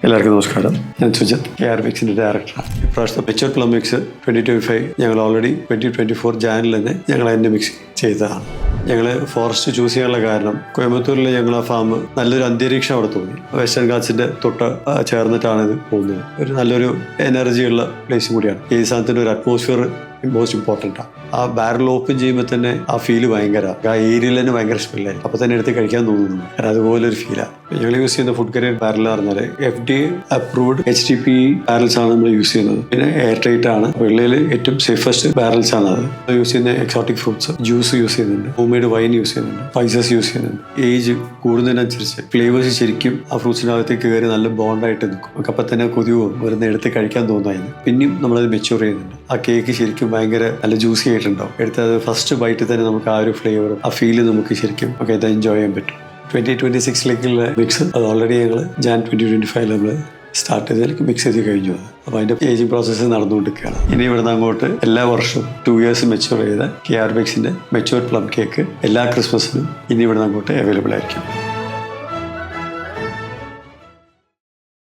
എല്ലാവർക്കും നമസ്കാരം. ഞാൻ സുജിത്, KR Bakesന്റെ ഡയറക്ടറാണ്. ഇപ്രാവശ്യത്തെ മെച്ചൂർ പ്ലം മിക്സ് 2025 ഞങ്ങൾ ഓൾറെഡി 2024 ജാനിൽ തന്നെ ഞങ്ങൾ അതിൻ്റെ മിക്സ് ചെയ്തതാണ്. ഞങ്ങൾ ഫോറസ്റ്റ് ചൂസ് ചെയ്യാനുള്ള കാരണം കോയമ്പത്തൂരിൽ ഞങ്ങൾ ആ ഫാം നല്ലൊരു അന്തരീക്ഷം അവിടെ തോന്നി. വെസ്റ്റേൺ ഗാറ്റ്സിന്റെ തൊട്ട് ചേർന്നിട്ടാണ് ഇത് പോകുന്നത്. ഒരു നല്ലൊരു എനർജിയുള്ള പ്ലേസും കൂടിയാണ്. ഈ സാധനത്തിൻ്റെ ഒരു അറ്റ്മോസ്ഫിയർ മോസ്റ്റ് ഇമ്പോർട്ടൻ്റ് ആണ്. ആ ബാരൽ ഓപ്പൺ ചെയ്യുമ്പോൾ തന്നെ ആ ഫീല് ഭയങ്കര, ആ ഏരിയയിൽ തന്നെ ഭയങ്കര സ്മെല്ലായി. അപ്പോൾ തന്നെ എടുത്ത് കഴിക്കാൻ തോന്നുന്നു. കാരണം അതുപോലെ ഒരു ഫീലാണ്. ഞങ്ങൾ യൂസ് ചെയ്യുന്ന ഫുഡ് കരിയർ ബാരൽ എന്ന് പറഞ്ഞാൽ FDA അപ്രൂവ്ഡ് HTP ബാരൽസ് ആണ് നമ്മൾ യൂസ് ചെയ്യുന്നത്. പിന്നെ എയർ ടൈറ്റ് ആണ്. വെള്ളയിൽ ഏറ്റവും സേഫസ്റ്റ് ബാരൽസ് ആണ് അത്. യൂസ് ചെയ്യുന്ന എക്സോട്ടിക് ഫ്രൂട്ട്സ് ജ്യൂസ് യൂസ് ചെയ്യുന്നുണ്ട്, ഹോം മെയ്ഡ് വൈൻ യൂസ് ചെയ്യുന്നുണ്ട്, സ്പൈസസ് യൂസ് ചെയ്യുന്നുണ്ട്. ഏജ് കൂടുന്നതിനനുസരിച്ച് ഫ്ലേവേഴ്സ് ശരിക്കും ആ ഫ്രൂട്ട്സിനകത്തേക്ക് കയറി നല്ല ബോണ്ടായിട്ട് നിൽക്കും. നമുക്ക് അപ്പം തന്നെ കൊതിയോ വെറുതെ എടുത്ത് കഴിക്കാൻ തോന്നുമായിരുന്നു. പിന്നെയും നമ്മളത് മെച്ചൂർ ചെയ്യുന്നുണ്ട്. ആ കേക്ക് ശരിക്കും ഭയങ്കര നല്ല ജ്യൂസി ആയിട്ടുണ്ടാവും. എടുത്തത് ഫസ്റ്റ് ബൈറ്റിൽ തന്നെ നമുക്ക് ആ ഒരു ഫ്ലേവർ, ആ ഫീല് നമുക്ക് ശരിക്കും ഒക്കെ ഇത് എൻജോയ് ചെയ്യാൻ പറ്റും. 2026 മിക്സ് അത് ഓൾറെഡി ഞങ്ങൾ Jan 2025 നമ്മൾ സ്റ്റാർട്ട് ചെയ്തതിലേക്ക് മിക്സ് ചെയ്ത് കഴിഞ്ഞു. അപ്പോൾ അതിൻ്റെ ഏജിങ് പ്രോസസ്സ് നടന്നുകൊണ്ടിരിക്കുകയാണ്. ഇനി ഇവിടുന്ന് അങ്ങോട്ട് എല്ലാ വർഷവും 2 years മെച്ചൂർ ചെയ്ത KR Bakesന്റെ മെച്ചൂർ പ്ലം കേക്ക് എല്ലാ ക്രിസ്മസിനും ഇനി ഇവിടുന്ന് അങ്ങോട്ട് അവൈലബിൾ ആയിരിക്കും.